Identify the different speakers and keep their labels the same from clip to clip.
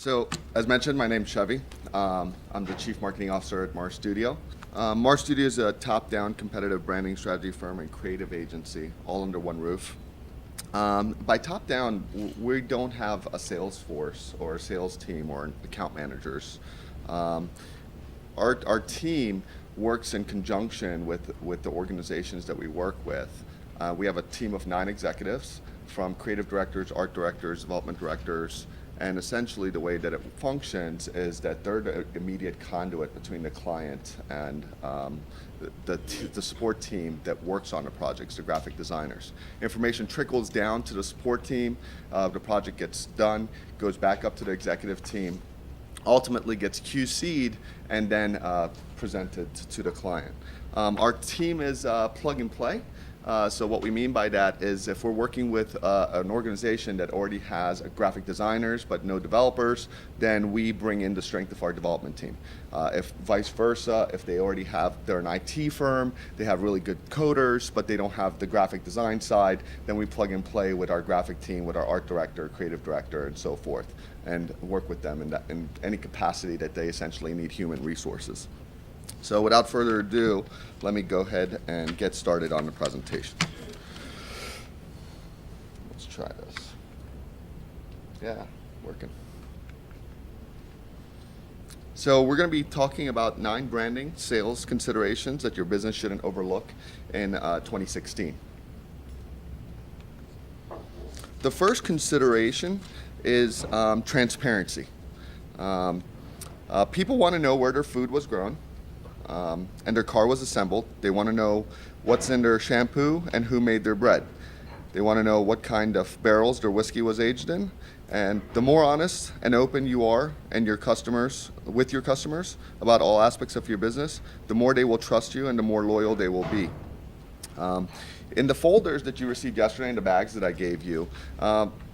Speaker 1: So, as mentioned, my name's Shevy. I'm the Chief Marketing Officer at Marstudio. Marstudio is a top-down competitive branding strategy firm and creative agency, all under one roof. By top-down, we don't have a sales force or a sales team or account managers. Our team works in conjunction with the organizations that we work with. We have a team of 9 executives, from creative directors, art directors, development directors, and essentially the way that it functions is that they're the immediate conduit between the client and the support team that works on the projects, the graphic designers. Information trickles down to the support team, the project gets done, goes back up to the executive team, ultimately gets QC'd and then presented to the client. Our team is plug and play. So what we mean by that is if we're working with an organization that already has graphic designers but no developers, then we bring in the strength of our development team. If vice versa, if they're an IT firm, they have really good coders, but they don't have the graphic design side, then we plug and play with our graphic team, with our art director, creative director, and so forth, and work with them in any capacity that they essentially need human resources. So without further ado, let me go ahead and get started on the presentation. Let's try this. Yeah, working. So we're going to be talking about 9 branding sales considerations that your business shouldn't overlook in 2016. The first consideration is transparency. People want to know where their food was grown. And their car was assembled. They want to know what's in their shampoo and who made their bread. They want to know what kind of barrels their whiskey was aged in. And the more honest and open you are and with your customers about all aspects of your business, the more they will trust you and the more loyal they will be. In the folders that you received yesterday, in the bags that I gave you,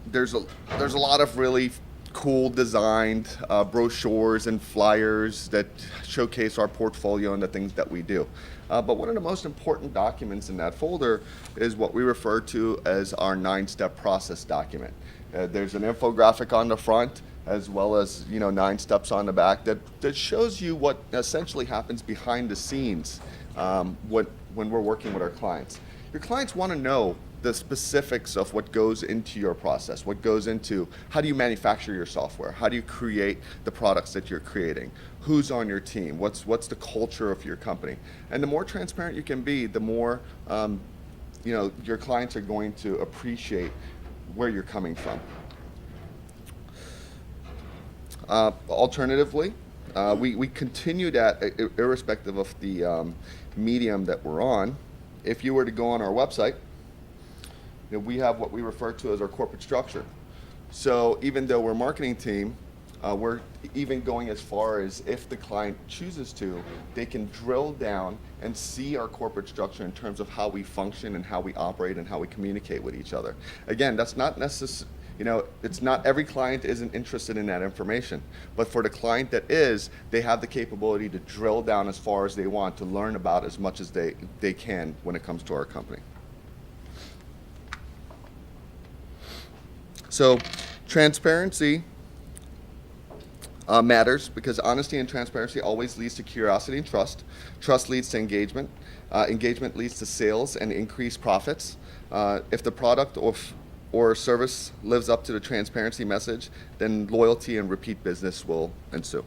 Speaker 1: there's a lot of really cool designed brochures and flyers that showcase our portfolio and the things that we do. But one of the most important documents in that folder is what we refer to as our 9-step process document. There's an infographic on the front as well as 9 steps on the back that shows you what essentially happens behind the scenes when we're working with our clients. Your clients want to know the specifics of what goes into your process, what goes into how do you manufacture your software, how do you create the products that you're creating, who's on your team, what's the culture of your company. And the more transparent you can be, the more your clients are going to appreciate where you're coming from. Alternatively, we continue that irrespective of the medium that we're on. If you were to go on our website, we have what we refer to as our corporate structure. So even though we're a marketing team, we're even going as far as if the client chooses to, they can drill down and see our corporate structure in terms of how we function and how we operate and how we communicate with each other. Again, that's not necessary. It's not every client isn't interested in that information, but for the client that is, they have the capability to drill down as far as they want to learn about as much as they can when it comes to our company. So transparency matters because honesty and transparency always leads to curiosity and trust. Trust leads to engagement. Engagement leads to sales and increased profits. If the product or service lives up to the transparency message, then loyalty and repeat business will ensue.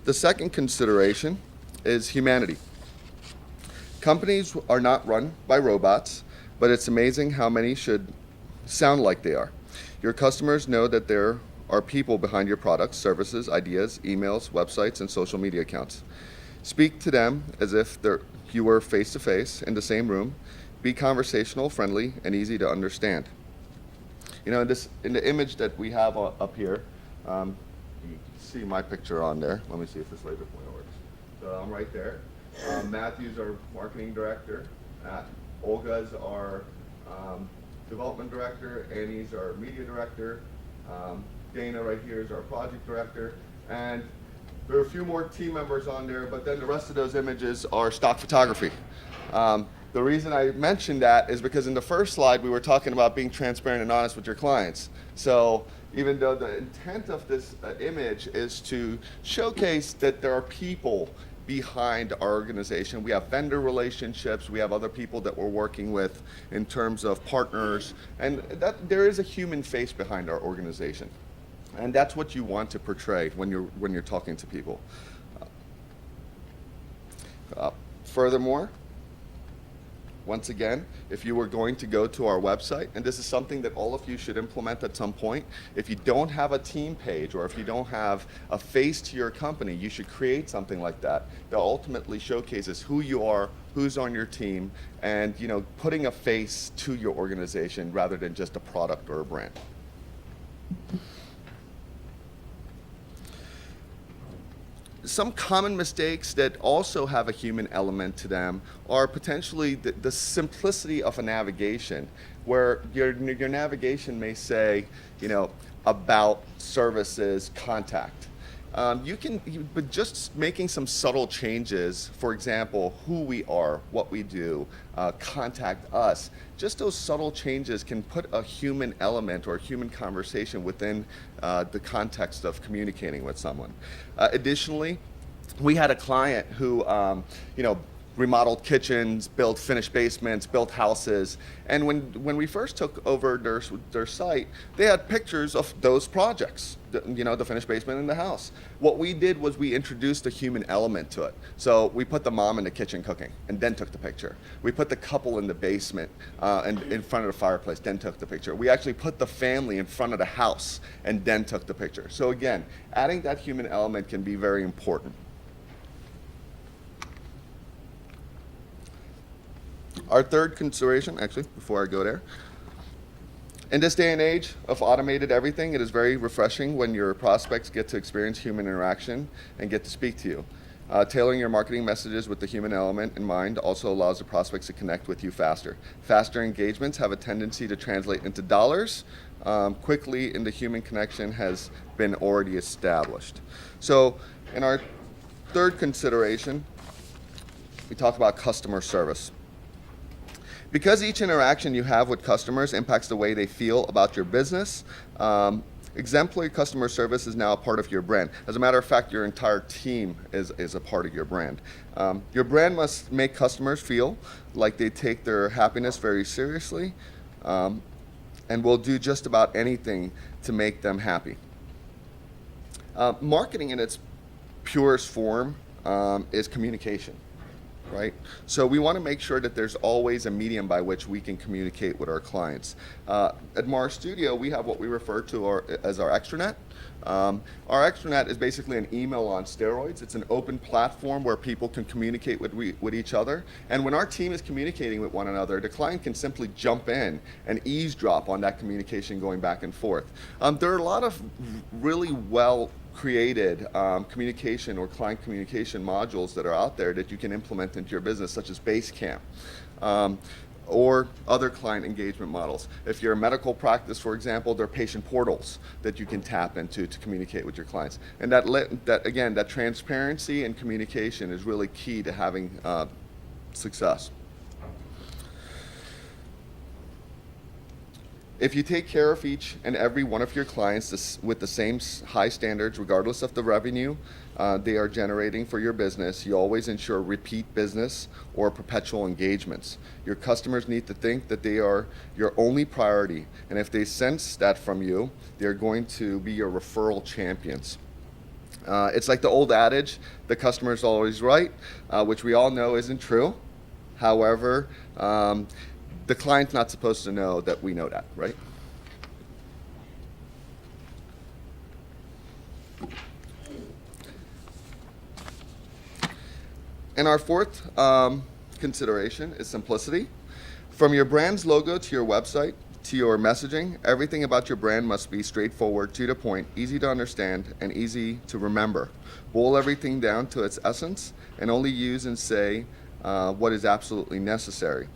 Speaker 1: The second consideration is humanity. Companies are not run by robots, but it's amazing how many should sound like they are. Your customers know that there are people behind your products, services, ideas, emails, websites, and social media accounts. Speak to them as if you were face-to-face in the same room. Be conversational, friendly, and easy to understand. In the image that we have up here, you can see my picture on there. Let me see if this laser pointer works. So I'm right there. Matthew's our marketing director. Olga's our development director. Annie's our media director. Dana right here is our project director. And there are a few more team members on there, but then the rest of those images are stock photography. The reason I mentioned that is because in the first slide we were talking about being transparent and honest with your clients. So even though the intent of this image is to showcase that there are people behind our organization, we have vendor relationships, we have other people that we're working with in terms of partners, and that there is a human face behind our organization. And that's what you want to portray when you're talking to people. Furthermore, once again, if you were going to go to our website, and this is something that all of you should implement at some point, if you don't have a team page or if you don't have a face to your company, you should create something like that that ultimately showcases who you are, who's on your team, and putting a face to your organization rather than just a product or a brand. Some common mistakes that also have a human element to them are potentially the simplicity of a navigation, where your navigation may say, about services, contact. But just making some subtle changes, for example, who we are, what we do, contact us, just those subtle changes can put a human element or a human conversation within the context of communicating with someone. Additionally, we had a client who, remodeled kitchens, built finished basements, built houses, and when we first took over their site, they had pictures of those projects, the finished basement and the house. What we did was we introduced a human element to it. So we put the mom in the kitchen cooking and then took the picture. We put the couple in the basement and in front of the fireplace, then took the picture. We actually put the family in front of the house and then took the picture. So again, adding that human element can be very important. Our third consideration, actually, before I go there, in this day and age of automated everything, it is very refreshing when your prospects get to experience human interaction and get to speak to you. Tailoring your marketing messages with the human element in mind also allows the prospects to connect with you faster. Faster engagements have a tendency to translate into dollars quickly, and the human connection has been already established. So in our third consideration, we talk about customer service. Because each interaction you have with customers impacts the way they feel about your business, exemplary customer service is now a part of your brand. As a matter of fact, your entire team is a part of your brand. Your brand must make customers feel like they take their happiness very seriously and will do just about anything to make them happy. Marketing in its purest form is communication. Right? So we want to make sure that there's always a medium by which we can communicate with our clients. At Marstudio, we have what we refer to as our extranet. Our extranet is basically an email on steroids. It's an open platform where people can communicate with each other. And when our team is communicating with one another, the client can simply jump in and eavesdrop on that communication going back and forth. There are a lot of really well created communication or client communication modules that are out there that you can implement into your business, such as Basecamp or other client engagement models. If you're a medical practice, for example, there are patient portals that you can tap into to communicate with your clients. And that transparency and communication is really key to having success. If you take care of each and every one of your clients with the same high standards, regardless of the revenue they are generating for your business, you always ensure repeat business or perpetual engagements. Your customers need to think that they are your only priority, and if they sense that from you, they're going to be your referral champions. It's like the old adage, the customer's always right, which we all know isn't true. However, the client's not supposed to know that we know that, right? And our fourth consideration is simplicity. From your brand's logo to your website to your messaging, everything about your brand must be straightforward, to the point, easy to understand, and easy to remember. Boil everything down to its essence and only use and say what is absolutely necessary.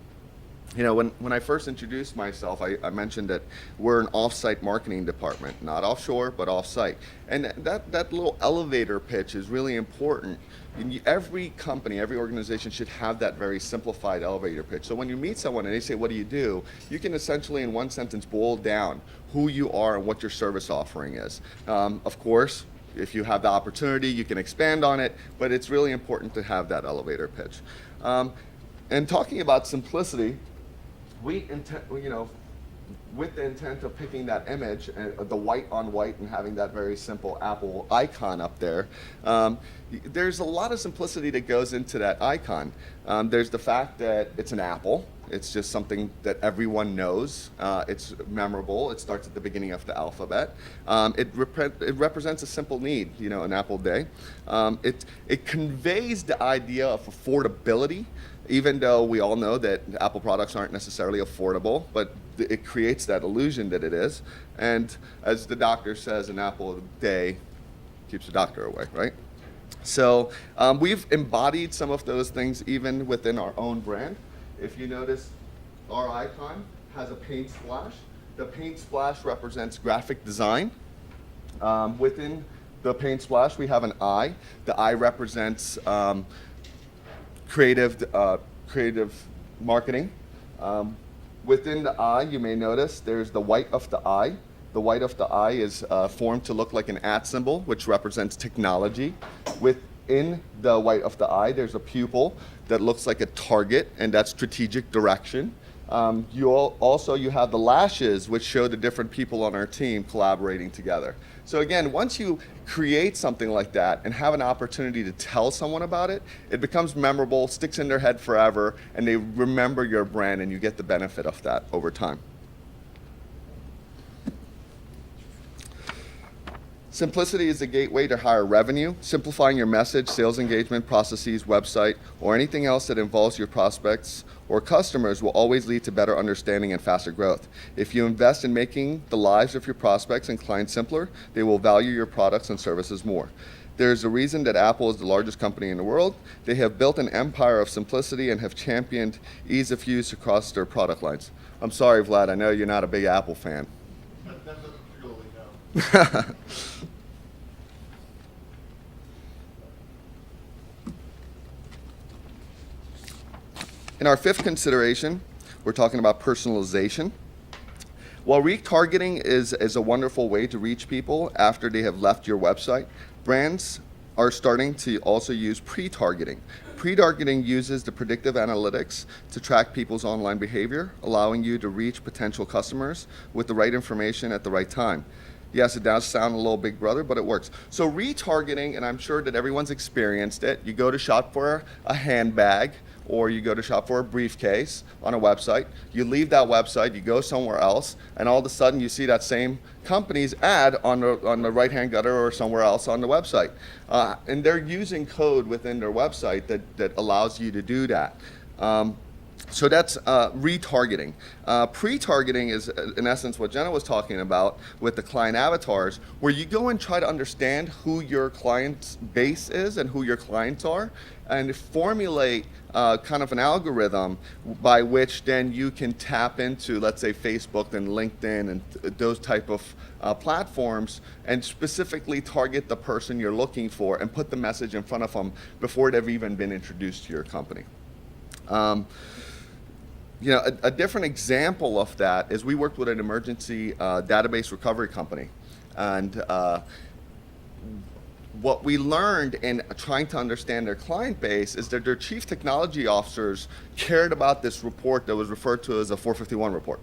Speaker 1: When I first introduced myself, I mentioned that we're an off-site marketing department, not offshore, but off-site. And that little elevator pitch is really important. Every company, every organization should have that very simplified elevator pitch. So when you meet someone and they say, what do? You can essentially, in one sentence, boil down who you are and what your service offering is. Of course, if you have the opportunity, you can expand on it, but it's really important to have that elevator pitch. And talking about simplicity, with the intent of picking that image, the white on white, and having that very simple Apple icon up there, there's a lot of simplicity that goes into that icon. There's the fact that it's an apple. It's just something that everyone knows. It's memorable. It starts at the beginning of the alphabet. It represents a simple need, an apple day. It conveys the idea of affordability, even though we all know that Apple products aren't necessarily affordable, but it creates that illusion that it is. And as the doctor says, an apple a day keeps the doctor away, right? So we've embodied some of those things even within our own brand. If you notice, our icon has a paint splash. The paint splash represents graphic design. Within the paint splash, we have an eye. The eye represents creative marketing. Within the eye, you may notice there's the white of the eye. The white of the eye is formed to look like an @ symbol, which represents technology. Within the white of the eye, there's a pupil that looks like a target, and that's strategic direction. You have the lashes, which show the different people on our team collaborating together. So again, once you create something like that and have an opportunity to tell someone about it, it becomes memorable, sticks in their head forever, and they remember your brand, and you get the benefit of that over time. Simplicity is the gateway to higher revenue. Simplifying your message, sales engagement, processes, website, or anything else that involves your prospects or customers will always lead to better understanding and faster growth. If you invest in making the lives of your prospects and clients simpler, they will value your products and services more. There's a reason that Apple is the largest company in the world. They have built an empire of simplicity and have championed ease of use across their product lines. I'm sorry, Vlad, I know you're not a big Apple fan. In our fifth consideration, we're talking about personalization. While retargeting is a wonderful way to reach people after they have left your website, brands are starting to also use pre-targeting. Pre-targeting uses the predictive analytics to track people's online behavior, allowing you to reach potential customers with the right information at the right time. Yes, it does sound a little Big Brother, but it works. So retargeting, and I'm sure that everyone's experienced it, you go to shop for a handbag, or you go to shop for a briefcase on a website, you leave that website, you go somewhere else, and all of a sudden you see that same company's ad on the right-hand gutter or somewhere else on the website. And they're using code within their website that allows you to do that. So that's retargeting. Pre-targeting is, in essence, what Jenna was talking about with the client avatars, where you go and try to understand who your client base is and who your clients are, and formulate kind of an algorithm by which then you can tap into, let's say, Facebook and LinkedIn and those type of platforms, and specifically target the person you're looking for and put the message in front of them before they've even been introduced to your company. A different example of that is we worked with an emergency database recovery company. And what we learned in trying to understand their client base is that their chief technology officers cared about this report that was referred to as a 451 report.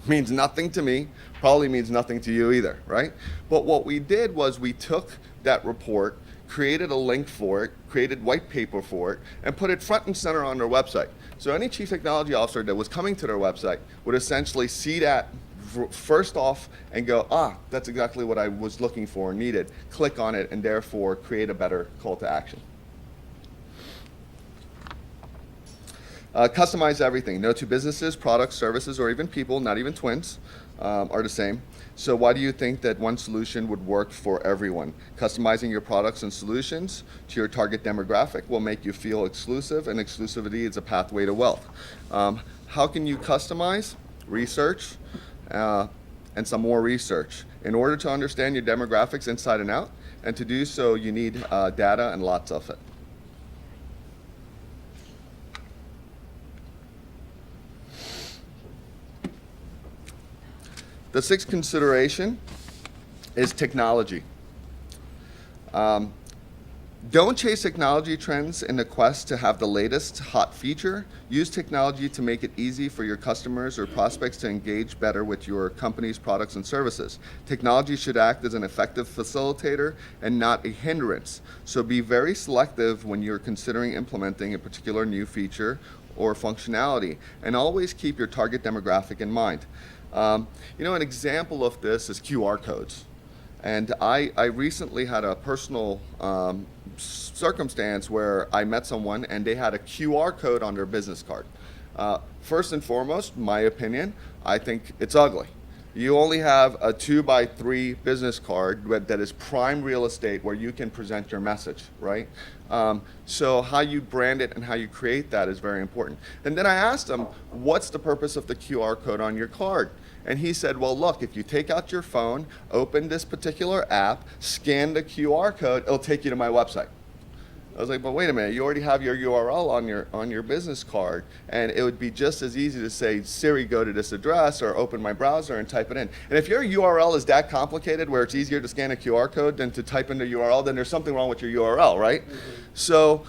Speaker 1: Means nothing to me, probably means nothing to you either, right? But what we did was we took that report, created a link for it, created white paper for it, and put it front and center on their website. So any chief technology officer that was coming to their website would essentially see that first off and go, that's exactly what I was looking for and needed. Click on it and therefore create a better call to action. Customize everything. No two businesses, products, services, or even people, not even twins, are the same. So why do you think that one solution would work for everyone? Customizing your products and solutions to your target demographic will make you feel exclusive, and exclusivity is a pathway to wealth. How can you customize? Research, and some more research. In order to understand your demographics inside and out, and to do so, you need data and lots of it. The sixth consideration is technology. Don't chase technology trends in the quest to have the latest hot feature. Use technology to make it easy for your customers or prospects to engage better with your company's products and services. Technology should act as an effective facilitator and not a hindrance. So be very selective when you're considering implementing a particular new feature or functionality, and always keep your target demographic in mind. An example of this is QR codes. And I recently had a personal circumstance where I met someone and they had a QR code on their business card. First and foremost, my opinion, I think it's ugly. You only have a 2x3 business card that is prime real estate where you can present your message, right? So how you brand it and how you create that is very important. And then I asked him, what's the purpose of the QR code on your card? And he said, well, look, if you take out your phone, open this particular app, scan the QR code, it'll take you to my website. I was like, but wait a minute, you already have your URL on your business card, and it would be just as easy to say, Siri, go to this address, or open my browser and type it in. And if your URL is that complicated, where it's easier to scan a QR code than to type in the URL, then there's something wrong with your URL, right? So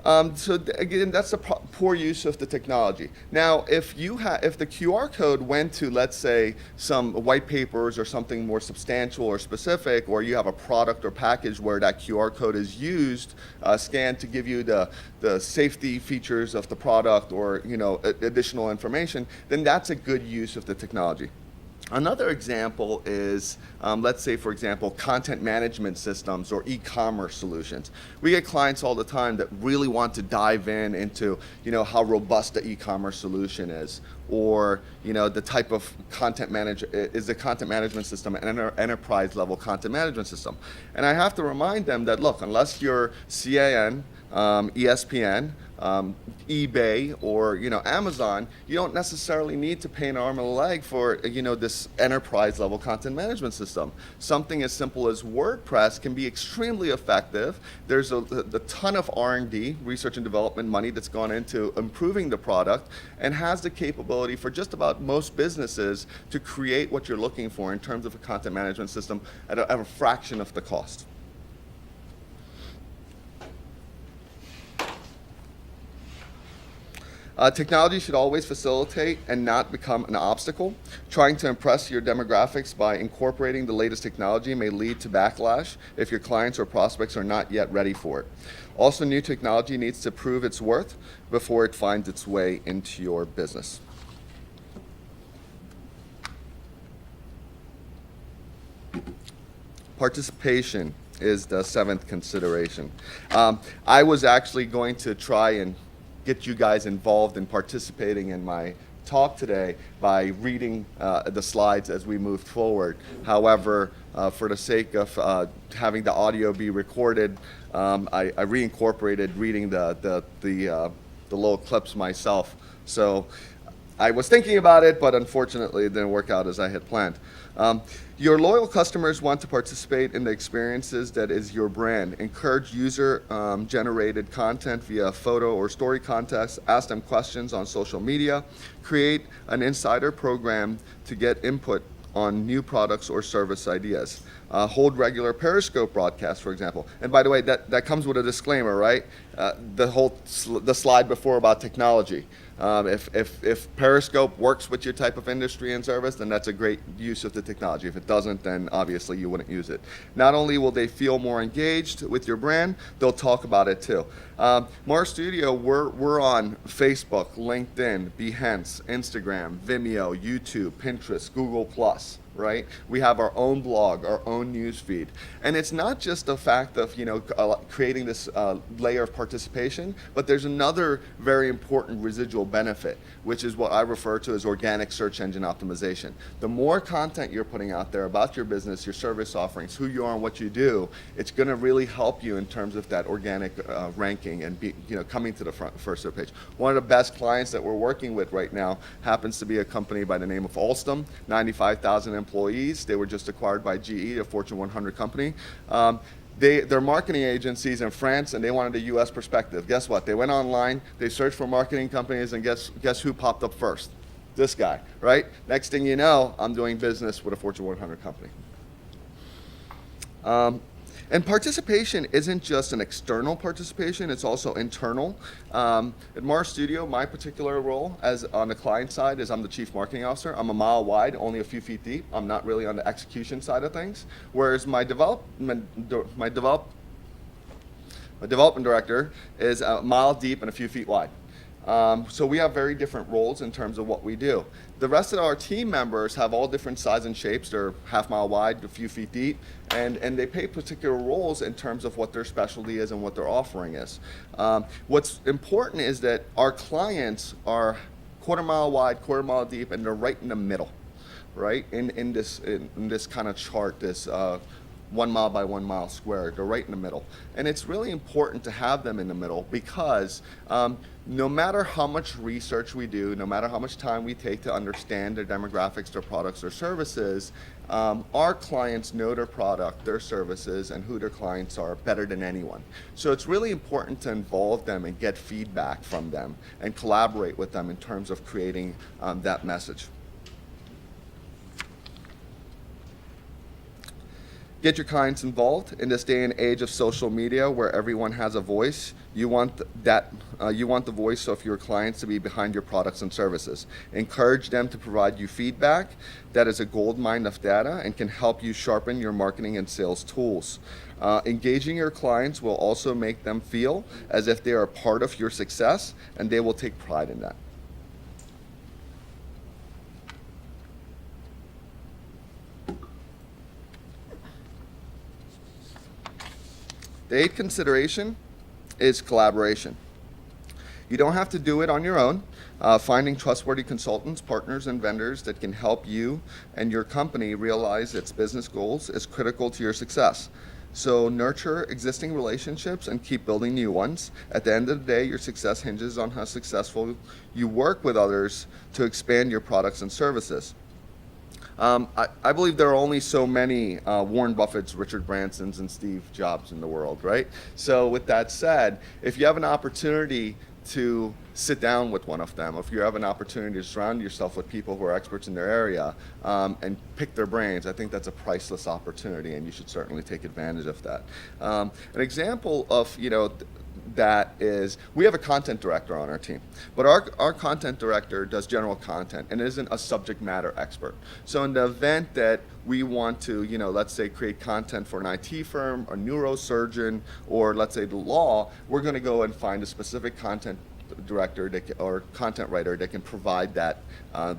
Speaker 1: again, that's a poor use of the technology. Now, if the QR code went to, let's say, some white papers or something more substantial or specific, or you have a product or package where that QR code is used, scanned to give you the safety features of the product or additional information, then that's a good use of the technology. Another example is, let's say, for example, content management systems or e-commerce solutions. We get clients all the time that really want to dive into, how robust the e-commerce solution is, or, the type of content is the content management system an enterprise level content management system. And I have to remind them that, look, unless you're CAN, ESPN, eBay, or Amazon, you don't necessarily need to pay an arm and a leg for this enterprise level content management system. Something as simple as WordPress can be extremely effective. There's a ton of R&D, research and development money that's gone into improving the product, and has the capability for just about most businesses to create what you're looking for in terms of a content management system at a fraction of the cost. Technology should always facilitate and not become an obstacle. Trying to impress your demographics by incorporating the latest technology may lead to backlash if your clients or prospects are not yet ready for it. Also, new technology needs to prove its worth before it finds its way into your business. Participation is the seventh consideration. I was actually going to try and get you guys involved in participating in my talk today by reading the slides as we moved forward. However, for the sake of having the audio be recorded, I reincorporated reading the little clips myself. So I was thinking about it, but unfortunately it didn't work out as I had planned. Your loyal customers want to participate in the experiences that is your brand. Encourage user-generated content via photo or story contests. Ask them questions on social media. Create an insider program to get input on new products or service ideas. Hold regular Periscope broadcasts, for example. And by the way, that comes with a disclaimer, right? The slide before about technology. If Periscope works with your type of industry and service, then that's a great use of the technology. If it doesn't, then obviously you wouldn't use it. Not only will they feel more engaged with your brand, they'll talk about it too. Marstudio, we're on Facebook, LinkedIn, Behance, Instagram, Vimeo, YouTube, Pinterest, Google+. right? We have our own blog, our own news feed. And it's not just the fact of, creating this layer of participation, but there's another very important residual benefit, which is what I refer to as organic search engine optimization. The more content you're putting out there about your business, your service offerings, who you are and what you do, it's going to really help you in terms of that organic ranking and coming to the first of the page. One of the best clients that we're working with right now happens to be a company by the name of Alstom, 95,000 employees. They were just acquired by GE, a Fortune 100 company. They're marketing agencies in France, and they wanted a U.S. perspective. Guess what? They went online, they searched for marketing companies, and guess who popped up first? This guy, right? Next thing you know, I'm doing business with a Fortune 100 company. And participation isn't just an external participation, it's also internal. At Marstudio, my particular role on the client side is I'm the chief marketing officer. I'm a mile wide, only a few feet deep. I'm not really on the execution side of things. Whereas my development director is a mile deep and a few feet wide. So we have very different roles in terms of what we do. The rest of our team members have all different sizes and shapes. They're half mile wide, a few feet deep, and they play particular roles in terms of what their specialty is and what their offering is. What's important is that our clients are quarter mile wide, quarter mile deep, and they're right in the middle, right? In this kind of chart, this 1 mile by 1 mile square. They're right in the middle. And it's really important to have them in the middle because no matter how much research we do, no matter how much time we take to understand their demographics, their products, their services, our clients know their product, their services, and who their clients are better than anyone. So it's really important to involve them and get feedback from them and collaborate with them in terms of creating that message. Get your clients involved. In this day and age of social media where everyone has a voice, you want the voice of your clients to be behind your products and services. Encourage them to provide you feedback. That is a gold mine of data and can help you sharpen your marketing and sales tools. Engaging your clients will also make them feel as if they are a part of your success, and they will take pride in that. The eighth consideration is collaboration. You don't have to do it on your own. Finding trustworthy consultants, partners, and vendors that can help you and your company realize its business goals is critical to your success. So nurture existing relationships and keep building new ones. At the end of the day, your success hinges on how successful you work with others to expand your products and services. I believe there are only so many Warren Buffett's, Richard Branson's, and Steve Jobs in the world, right? So with that said, if you have an opportunity to sit down with one of them, if you have an opportunity to surround yourself with people who are experts in their area and pick their brains, I think that's a priceless opportunity, and you should certainly take advantage of that. An example of, that is, we have a content director on our team, but our content director does general content and isn't a subject matter expert. So in the event that we want to, let's say create content for an IT firm, a neurosurgeon, or let's say the law, we're going to go and find a specific content director or content writer that can provide that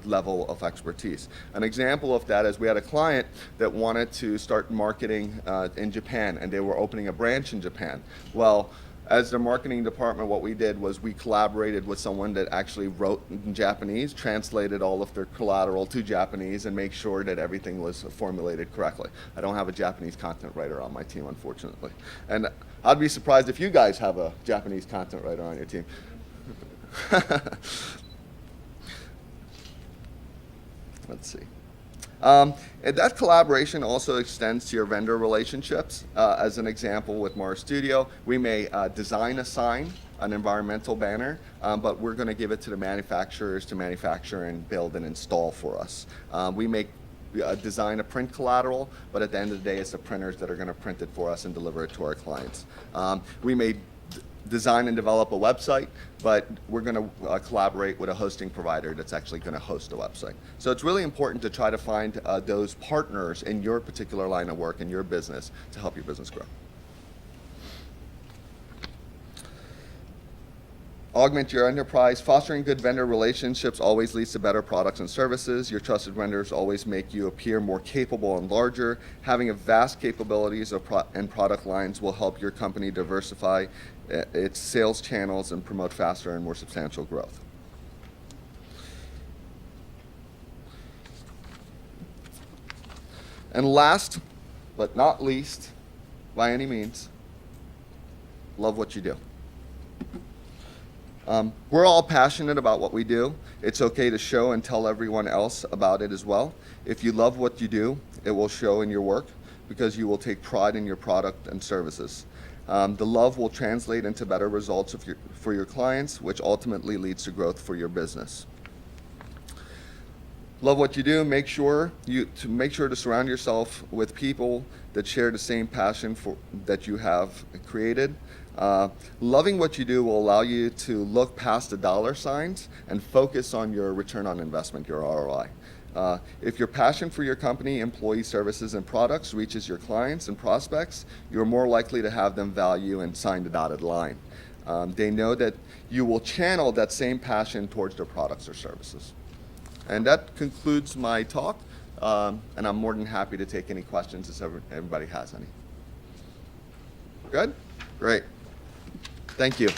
Speaker 1: level of expertise. An example of that is we had a client that wanted to start marketing in Japan, and they were opening a branch in Japan. Well, as the marketing department, what we did was we collaborated with someone that actually wrote in Japanese, translated all of their collateral to Japanese, and make sure that everything was formulated correctly. I don't have a Japanese content writer on my team, unfortunately. And I'd be surprised if you guys have a Japanese content writer on your team. Let's see. And that collaboration also extends to your vendor relationships. As an example with Marstudio, we may design a sign, an environmental banner, but we're going to give it to the manufacturers to manufacture and build and install for us. We may design a print collateral, but at the end of the day, it's the printers that are going to print it for us and deliver it to our clients. We may design and develop a website, but we're going to collaborate with a hosting provider that's actually going to host the website. So it's really important to try to find those partners in your particular line of work in your business to help your business grow. augment your enterprise. Fostering good vendor relationships always leads to better products and services. Your trusted vendors always make you appear more capable and larger. Having a vast capabilities and product lines will help your company diversify its sales channels and promote faster and more substantial growth. And last but not least, by any means, love what you do. We're all passionate about what we do. It's okay to show and tell everyone else about it as well. If you love what you do, it will show in your work because you will take pride in your product and services. The love will translate into better results for your clients, which ultimately leads to growth for your business. Love what you do. Make sure to surround yourself with people that share the same passion that you have created. Loving what you do will allow you to look past the dollar signs and focus on your return on investment, your ROI. If your passion for your company, employee services, and products reaches your clients and prospects, you're more likely to have them value and sign the dotted line. They know that you will channel that same passion towards their products or services. And that concludes my talk, and I'm more than happy to take any questions if everybody has any. Good? Great. Thank you.